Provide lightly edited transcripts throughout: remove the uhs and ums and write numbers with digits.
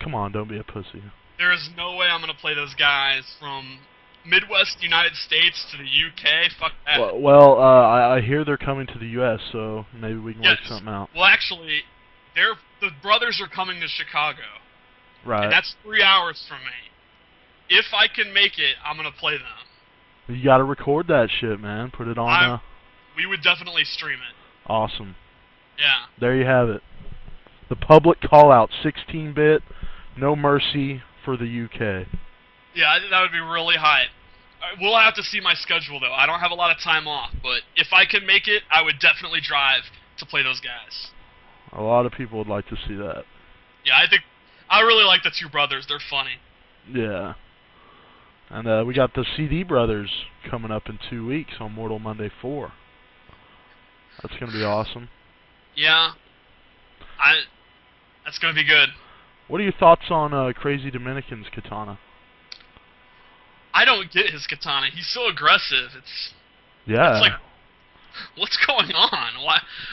Come on, don't be a pussy. There is no way I'm gonna play those guys from Midwest United States to the UK. Fuck that. Well, I hear they're coming to the U.S., so maybe we can work Yes. something out. Well, actually, the brothers are coming to Chicago, Right. and that's 3 hours from me. If I can make it, I'm gonna play them. You gotta record that shit, man. Put it on. We would definitely stream it. Awesome. Yeah. There you have it. The public call-out, 16-bit, no mercy for the UK. Yeah, I think that would be really hype. We'll have to see my schedule, though. I don't have a lot of time off, but if I can make it, I would definitely drive to play those guys. A lot of people would like to see that. Yeah, I really like the two brothers. They're funny. Yeah. And we got the CD Brothers coming up in 2 weeks on Mortal Monday 4. That's going to be awesome. Yeah. That's going to be good. What are your thoughts on Crazy Dominican's katana? I don't get his katana. He's so aggressive. It's like, what's going on?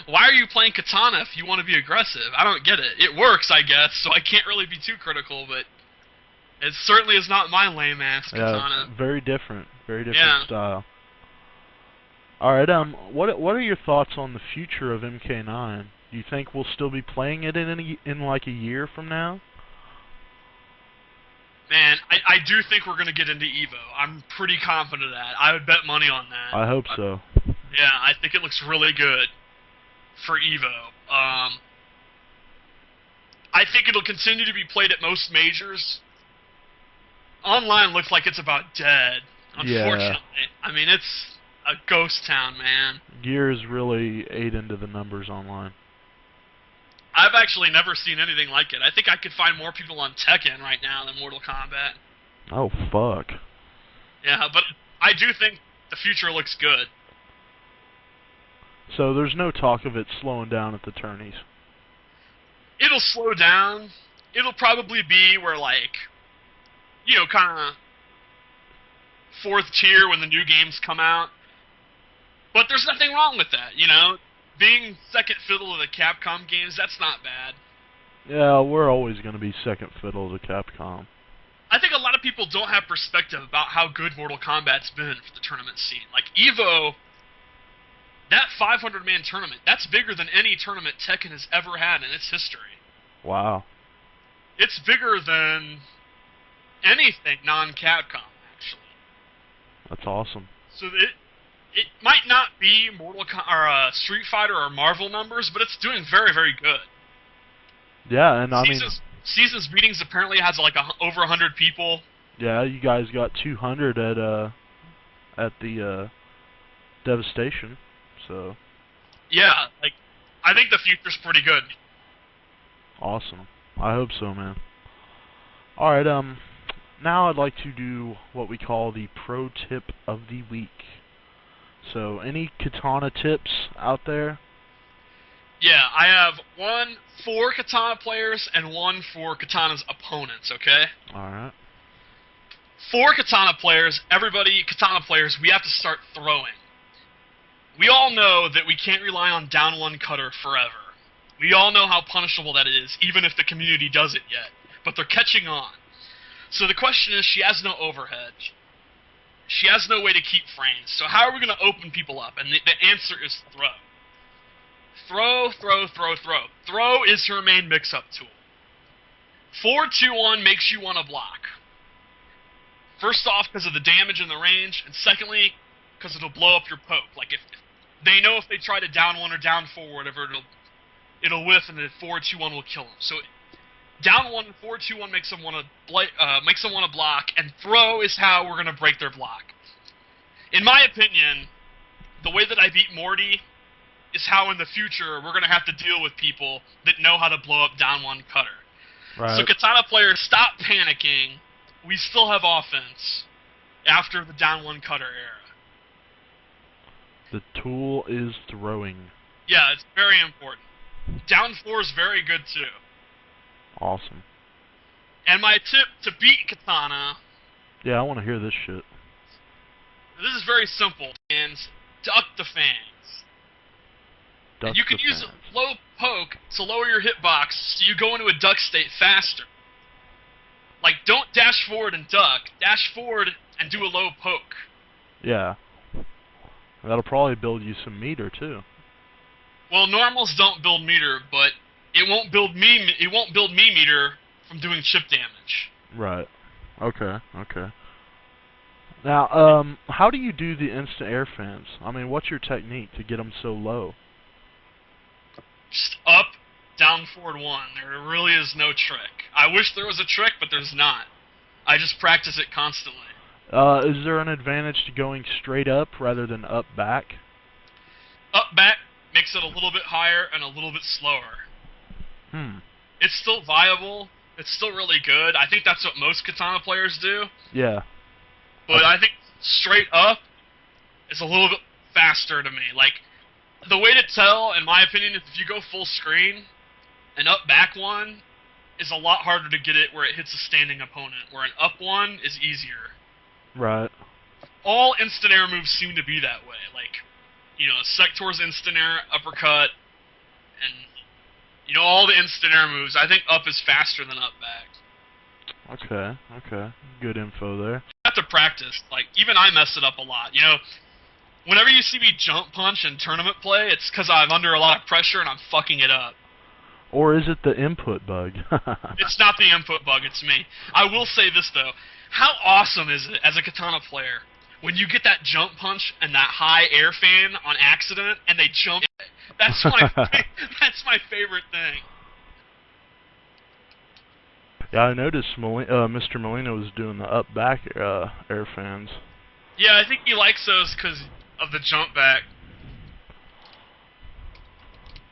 Why are you playing katana if you want to be aggressive? I don't get it. It works, I guess, so I can't really be too critical, but it certainly is not my lame-ass katana. Yeah, very different. Very different style. Alright, what are your thoughts on the future of MK9? Do you think we'll still be playing it in like a year from now? Man, I do think we're going to get into EVO. I'm pretty confident of that. I would bet money on that. I hope so. Yeah, I think it looks really good for EVO. I think it'll continue to be played at most majors. Online looks like it's about dead, unfortunately. Yeah. I mean, it's a ghost town, man. Gears really ate into the numbers online. I've actually never seen anything like it. I think I could find more people on Tekken right now than Mortal Kombat. Oh, fuck. Yeah, but I do think the future looks good. So there's no talk of it slowing down at the tourneys? It'll slow down. It'll probably be where, like, you know, kind of 4th tier when the new games come out. But there's nothing wrong with that, you know? Being second fiddle to the Capcom games, that's not bad. Yeah, we're always going to be second fiddle to Capcom. I think a lot of people don't have perspective about how good Mortal Kombat's been for the tournament scene. Like, EVO, that 500-man tournament, that's bigger than any tournament Tekken has ever had in its history. Wow. It's bigger than anything non-Capcom, actually. That's awesome. So it might not be Street Fighter or Marvel numbers, but it's doing very, very good. Yeah, and Seasons Meetings apparently has like over 100 people. Yeah, you guys got 200 at the Devastation, so. Yeah, like, I think the future's pretty good. Awesome. I hope so, man. Alright, now I'd like to do what we call the Pro Tip of the Week. So, any katana tips out there? Yeah, I have one for katana players and one for katana's opponents, okay? Alright. For katana players, katana players, we have to start throwing. We all know that we can't rely on down one cutter forever. We all know how punishable that is, even if the community doesn't yet. But they're catching on. So the question is, she has no overhead. She has no way to keep frames. So how are we going to open people up? And the answer is throw. Throw, throw, throw, throw. Throw is her main mix-up tool. 4-2-1 makes you want to block. First off, because of the damage and the range, and secondly, because it'll blow up your poke. Like, if they know if they try to down one or down four, whatever, it'll whiff, and the 4-2-1 will kill them. So down one, 4-2-1 makes them want to block, and throw is how we're going to break their block. In my opinion, the way that I beat Morty is how in the future we're going to have to deal with people that know how to blow up down one cutter. Right. So katana players, stop panicking. We still have offense after the down one cutter era. The tool is throwing. Yeah, it's very important. Down 4 is very good too. Awesome. And my tip to beat katana... Yeah, I want to hear this shit. This is very simple, fans. Duck the fans. Duck you can use a low poke to lower your hitbox so you go into a duck state faster. Like, don't dash forward and duck. Dash forward and do a low poke. Yeah. That'll probably build you some meter too. Well, normals don't build meter, but it won't build me meter from doing chip damage. Right. Okay. Okay. Now, how do you do the instant air fans? I mean, what's your technique to get them so low? Just up, down, forward, one. There really is no trick. I wish there was a trick, but there's not. I just practice it constantly. Is there an advantage to going straight up rather than up back? Up back makes it a little bit higher and a little bit slower. It's still viable. It's still really good. I think that's what most katana players do. Yeah. But I think straight up is a little bit faster to me. Like, the way to tell, in my opinion, is if you go full screen, an up back one is a lot harder to get it where it hits a standing opponent, where an up one is easier. Right. All instant air moves seem to be that way. Like, you know, Sector's instant air, uppercut, and, you know, all the instant air moves. I think up is faster than up back. Okay, okay. Good info there. You have to practice. Like, even I mess it up a lot. You know, whenever you see me jump punch in tournament play, it's because I'm under a lot of pressure and I'm fucking it up. Or is it the input bug? It's not the input bug, it's me. I will say this, though. How awesome is it, as a katana player, when you get that jump punch and that high air fan on accident, and they jump? That's that's my favorite thing. Yeah, I noticed Mr. Molina was doing the up back air fans. Yeah, I think he likes those because of the jump back.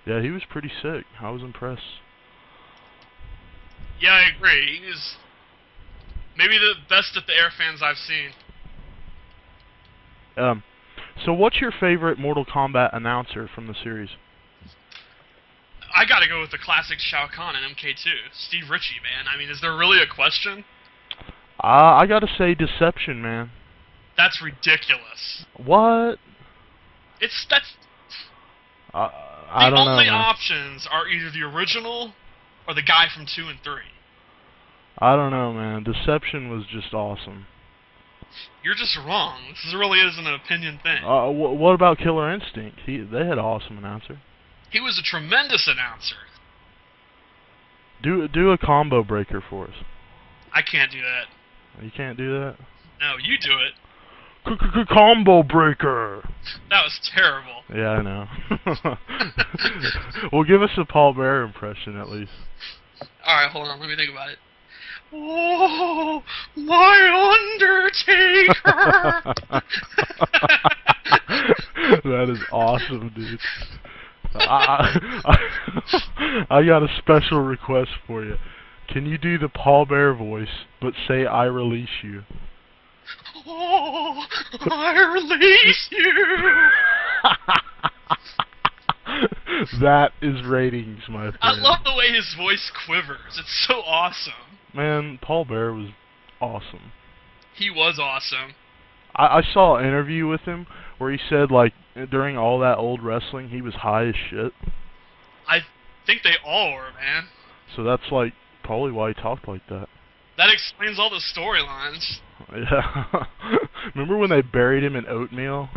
Yeah, he was pretty sick. I was impressed. Yeah, I agree. He was maybe the best at the air fans I've seen. So what's your favorite Mortal Kombat announcer from the series? I gotta go with the classic Shao Kahn in MK2. Steve Ritchie, man. I mean, is there really a question? I gotta say Deception, man. That's ridiculous. What? That's... I don't know, the only man. options are either the original or the guy from 2 and 3. I don't know, man. Deception was just awesome. You're just wrong. This really isn't an opinion thing. What about Killer Instinct? They had an awesome announcer. He was a tremendous announcer. Do a combo breaker for us. I can't do that. You can't do that? No, you do it. Combo breaker. That was terrible. Yeah, I know. Well, give us a Paul Bearer impression at least. Alright, hold on, let me think about it. Oh, my Undertaker! That is awesome, dude. I got a special request for you. Can you do the Paul Bearer voice, but say "I release you"? Oh, I release you! That is ratings, my friend. I love the way his voice quivers. It's so awesome. Man, Paul Bearer was awesome. He was awesome. I saw an interview with him where he said, like, during all that old wrestling, he was high as shit. I think they all were, man. So that's, like, probably why he talked like that. That explains all the storylines. Yeah. Remember when they buried him in oatmeal?